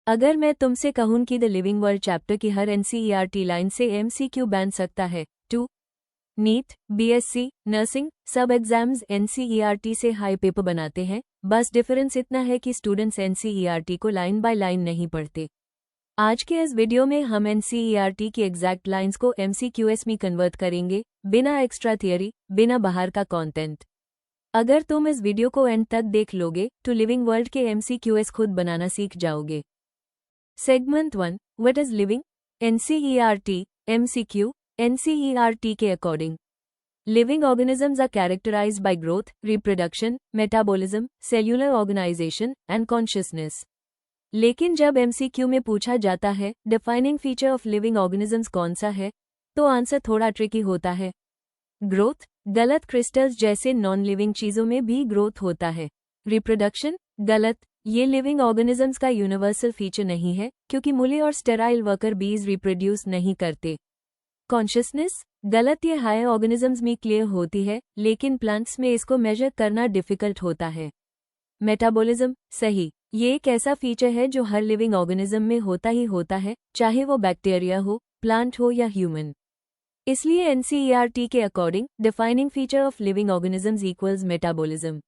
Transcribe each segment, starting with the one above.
अगर मैं तुमसे कहूं कि द लिविंग वर्ल्ड चैप्टर की हर एनसीईआरटी लाइन से एमसीक्यू बन सकता है। 2. नीट, बीएससी, नर्सिंग, सब एग्जाम्स एनसीईआरटी से हाई पेपर बनाते हैं, बस डिफरेंस इतना है कि स्टूडेंट्स एनसीईआरटी को लाइन बाय लाइन नहीं पढ़ते। आज के इस वीडियो में हम एनसीईआरटी की एग्जैक्ट लाइंस को एमसीक्यूएस में कन्वर्ट करेंगे, बिना एक्स्ट्रा थियरी, बिना बाहर का कंटेंट। अगर तुम इस वीडियो को एंड तक देख लोगे तो लिविंग वर्ल्ड के एमसीक्यूएस खुद बनाना सीख जाओगे। Segment 1, what is living? NCERT, MCQ, NCERT के according living organisms are characterised by growth, reproduction, metabolism, cellular organisation and consciousness. लेकिन जब एमसीक्यू में पूछा जाता है defining feature of living organisms कौन सा है, तो आंसर थोड़ा ट्रिकी होता है। ग्रोथ, गलत। क्रिस्टल्स जैसे नॉन लिविंग चीजों में भी ग्रोथ होता है। रिप्रोडक्शन, गलत। ये लिविंग ऑर्गेनिजम्स का यूनिवर्सल फीचर नहीं है, क्योंकि मूले और स्टेराइल वर्कर बीज रिप्रोड्यूस नहीं करते। कॉन्शियसनेस, गलत। ये हायर ऑर्गेनिजम्स में क्लियर होती है, लेकिन प्लांट्स में इसको मेजर करना डिफिकल्ट होता है। मेटाबॉलिज्म, सही। ये एक ऐसा फीचर है जो हर लिविंग ऑर्गेनिज्म में होता ही होता है, चाहे वो बैक्टीरिया हो, प्लांट हो या ह्यूमन। इसलिए एनसीईआरटी के according defining feature of living organisms equals metabolism.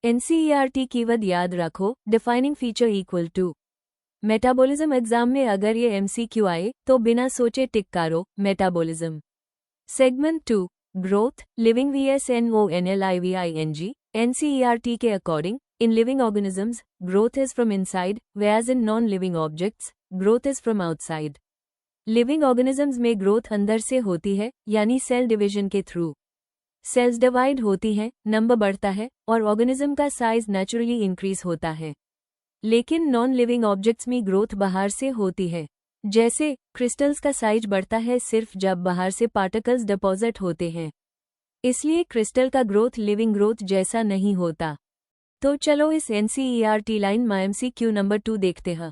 NCERT keyword याद रखो, defining feature equal to metabolism. Exam में अगर ये एमसीक्यू आए तो बिना सोचे टिक करो metabolism. Segment 2, growth, living VS NONLIVING। NCERT के according in living organisms, growth is from inside, whereas in non-living objects, growth is from outside. Living organisms में ग्रोथ अंदर से होती है, यानी सेल डिवीजन के थ्रू। सेल्स डिवाइड होती हैं, नंबर बढ़ता है और ऑर्गेनिज्म का साइज नेचुरली इंक्रीज होता है। लेकिन नॉन लिविंग ऑब्जेक्ट्स में ग्रोथ बाहर से होती है। जैसे क्रिस्टल्स का साइज बढ़ता है सिर्फ जब बाहर से पार्टिकल्स डिपॉजिट होते हैं। इसलिए क्रिस्टल का ग्रोथ लिविंग ग्रोथ जैसा नहीं होता। तो चलो इस एनसीईआरटी लाइन में एमसीक्यू नंबर 2 देखते हैं।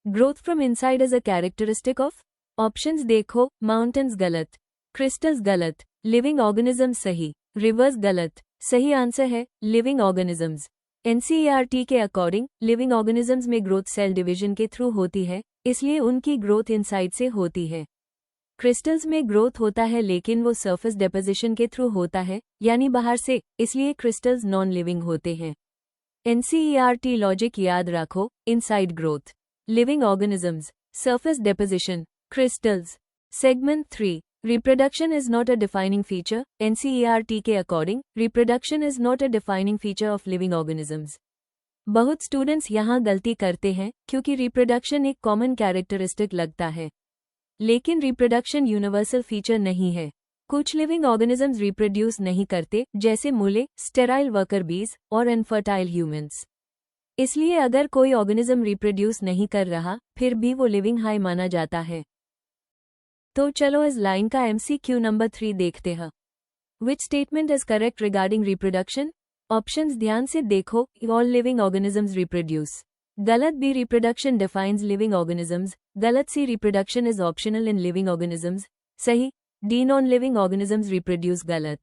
Growth from inside is a characteristic of. Options देखो, माउंटेन्स गलत, क्रिस्टल्स गलत, लिविंग ऑर्गेनिजम्स सही, रिवर्स गलत। सही आंसर है लिविंग ऑर्गेनिजम्स। एनसीईआरटी के अकॉर्डिंग लिविंग ऑर्गेनिजम्स में ग्रोथ सेल डिवीजन के थ्रू होती है, इसलिए उनकी ग्रोथ इनसाइड से होती है। क्रिस्टल्स में ग्रोथ होता है लेकिन वो सरफेस डिपोजिशन के थ्रू होता है, यानी बाहर से, इसलिए क्रिस्टल्स नॉन लिविंग होते हैं। एनसीईआरटी लॉजिक याद रखो, inside growth, living organisms, surface deposition, crystals. Segment 3, reproduction is not a defining feature. NCERT के according reproduction is not a defining feature of living organisms. बहुत स्टूडेंट्स यहाँ गलती करते हैं क्योंकि रिप्रोडक्शन एक कॉमन कैरेक्टरिस्टिक लगता है, लेकिन रिप्रोडक्शन यूनिवर्सल फीचर नहीं है। कुछ लिविंग ऑर्गेनिजम्स रिप्रोड्यूस नहीं करते, जैसे मूले, स्टेराइल वर्कर बीज और इनफर्टाइल ह्यूमंस। इसलिए अगर कोई ऑर्गेनिज्म रिप्रोड्यूस नहीं कर रहा, फिर भी वो लिविंग हाई माना जाता है। तो चलो इस लाइन का एमसीक्यू नंबर 3 देखते हैं। Which statement is correct regarding reproduction? Options ध्यान से देखो, ऑल लिविंग ऑर्गेनिजम्स रिप्रोड्यूस। गलत। B, reproduction defines living organisms. गलत। C, reproduction is optional in living organisms. सही। D, non living organisms reproduce. गलत।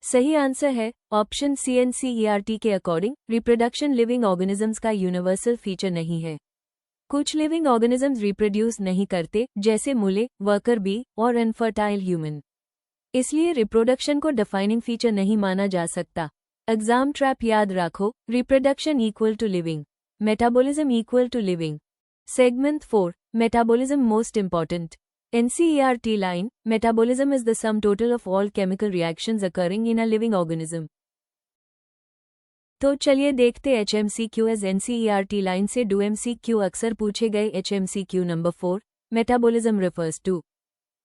सही आंसर है ऑप्शन सी। एनसीईआरटी के अकॉर्डिंग रिप्रोडक्शन लिविंग ऑर्गेनिजम्स का यूनिवर्सल फीचर नहीं है। कुछ लिविंग ऑर्गेनिजम्स रिप्रोड्यूस नहीं करते, जैसे मूले, वर्कर बी और इनफर्टाइल ह्यूमन। इसलिए रिप्रोडक्शन को डिफाइनिंग फीचर नहीं माना जा सकता। एग्जाम ट्रैप याद रखो, reproduction equal to living, metabolism equal to living. Segment 4, metabolism most important. NCERT line, metabolism is the sum total of all chemical reactions occurring in a living organism. तो चलिए देखते HMCQ as NCERT line से do MCQ अक्सर पूछे गए HMCQ number 4, metabolism refers to।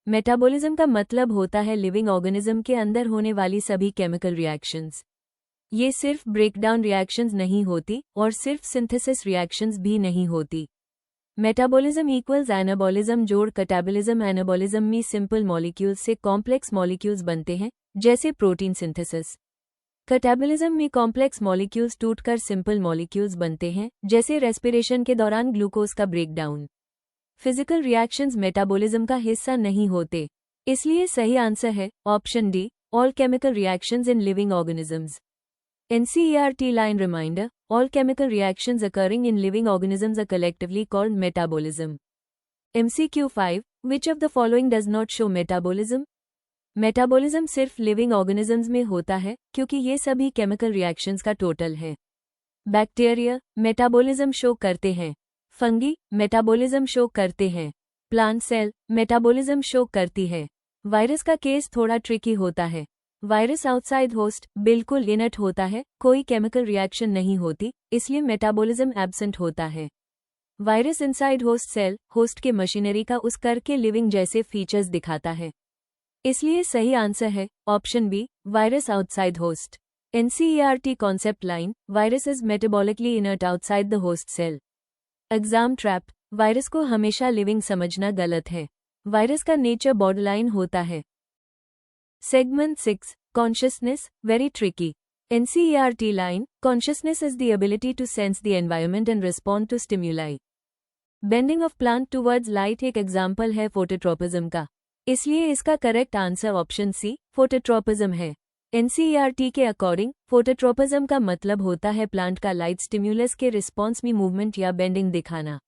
Metabolism का मतलब होता है लिविंग ऑर्गेनिज्म के अंदर होने वाली सभी केमिकल रिएक्शंस। ये सिर्फ ब्रेकडाउन रिएक्शंस नहीं होती और सिर्फ सिंथेसिस रिएक्शंस भी नहीं होती। मेटाबॉलिज्म इक्वल्स एनाबॉलिज्म जोड़ कैटाबॉलिज्म। एनाबॉलिज्म में सिंपल मॉलिक्यूल्स से कॉम्प्लेक्स मॉलिक्यूल्स बनते हैं, जैसे प्रोटीन सिंथेसिस। कैटाबॉलिज्म में कॉम्प्लेक्स मॉलिक्यूल्स टूटकर सिंपल मॉलिक्यूल्स बनते हैं, जैसे रेस्पिरेशन के दौरान ग्लूकोज का ब्रेकडाउन। फिजिकल रिएक्शंस मेटाबॉलिज्म का हिस्सा नहीं होते, इसलिए सही आंसर है option D, all chemical reactions in living organisms. NCERT line reminder, All chemical reactions occurring in living organisms are collectively called metabolism. MCQ 5. Which of the following does not show metabolism? Metabolism सिर्फ living organisms में होता है क्योंकि ये सभी chemical reactions का total है। Bacteria metabolism show करते हैं, फंगी मेटाबॉलिज्म शो करते हैं, प्लांट सेल मेटाबॉलिज्म शो करती है। वायरस का केस थोड़ा ट्रिकी होता है। वायरस आउटसाइड होस्ट बिल्कुल इनर्ट होता है, कोई केमिकल रिएक्शन नहीं होती, इसलिए मेटाबॉलिज्म एब्सेंट होता है। Virus inside host cell host के मशीनरी का उस करके लिविंग जैसे फीचर्स दिखाता है, इसलिए सही आंसर है option B, virus outside host. NCERT concept line, virus is metabolically inert outside the host cell. Exam trap, virus को हमेशा लिविंग समझना गलत है। वायरस का नेचर बॉर्डरलाइन होता है। Segment 6, consciousness, very tricky. NCERT line, consciousness is the ability to sense the environment and respond to stimuli. Bending of plant towards light एक example है फोटोट्रोपिज्म का, इसलिए इसका correct answer option C, phototropism है। NCERT के according phototropism का मतलब होता है प्लांट का लाइट स्टिम्युलस के रिस्पॉन्स में मूवमेंट या बेंडिंग दिखाना।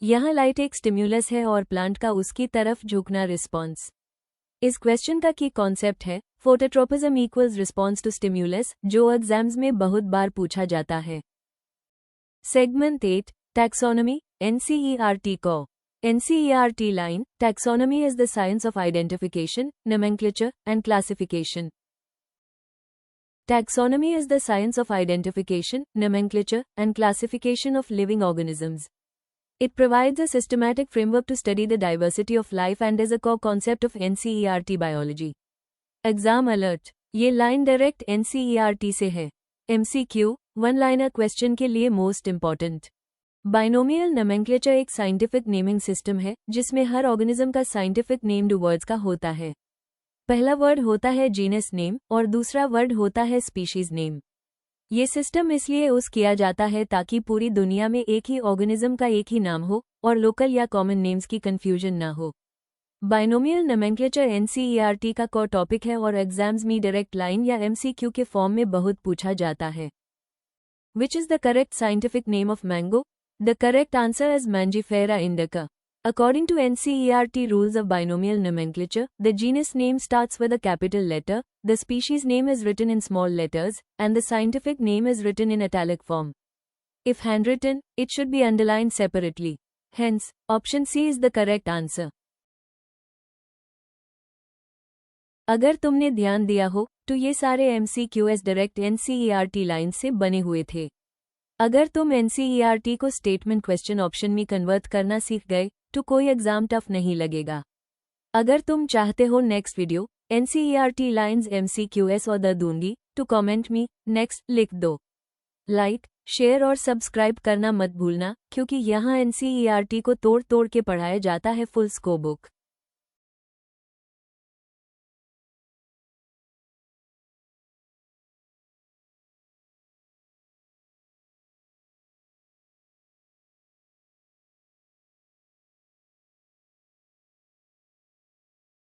यहाँ लाइट एक स्टिम्युलस है और प्लांट का उसकी तरफ झुकना रिस्पॉन्स। इस क्वेश्चन का की कॉन्सेप्ट है phototropism equals response to stimulus, जो एग्जाम्स में बहुत बार पूछा जाता है। सेगमेंट 8, टैक्सोनॉमी, NCERT को। NCERT line, taxonomy is the science of identification, nomenclature, and classification. Taxonomy is the science of identification, nomenclature, and classification of living organisms. It provides a systematic framework to study the diversity of life and is a core concept of NCERT biology. Exam alert, ये line direct NCERT से है। MCQ, one-liner question के लिए most important. Binomial nomenclature एक scientific naming system है जिसमें हर organism का scientific named words का होता है। पहला वर्ड होता है जीनस नेम और दूसरा वर्ड होता है स्पीशीज नेम। ये सिस्टम इसलिए यूज किया जाता है ताकि पूरी दुनिया में एक ही ऑर्गेनिज्म का एक ही नाम हो और लोकल या कॉमन नेम्स की कंफ्यूजन ना हो। बाइनोमियल नोमेनक्लेचर NCERT का कोर टॉपिक है और एग्जाम्स में डायरेक्ट लाइन या MCQ के फॉर्म में बहुत पूछा जाता है। Which is the correct scientific name of mango? The correct answer is Mangifera indica. According to NCERT rules of binomial nomenclature, the genus name starts with a capital letter, the species name is written in small letters, and the scientific name is written in italic form. If handwritten, it should be underlined separately. Hence, option C is the correct answer. अगर तुमने ध्यान दिया हो, तो ये सारे MCQs direct NCERT line से बने हुए थे। अगर तुम NCERT को स्टेटमेंट क्वेश्चन ऑप्शन में कन्वर्ट करना सीख गए तो कोई एग्जाम टफ नहीं लगेगा। अगर तुम चाहते हो next video NCERT lines MCQs और दूंगी तो कमेंट में नेक्स्ट लिख दो। लाइक, शेयर और सब्सक्राइब करना मत भूलना क्योंकि यहाँ NCERT को तोड़ तोड़ के पढ़ाया जाता है फुल स्कोप बुक।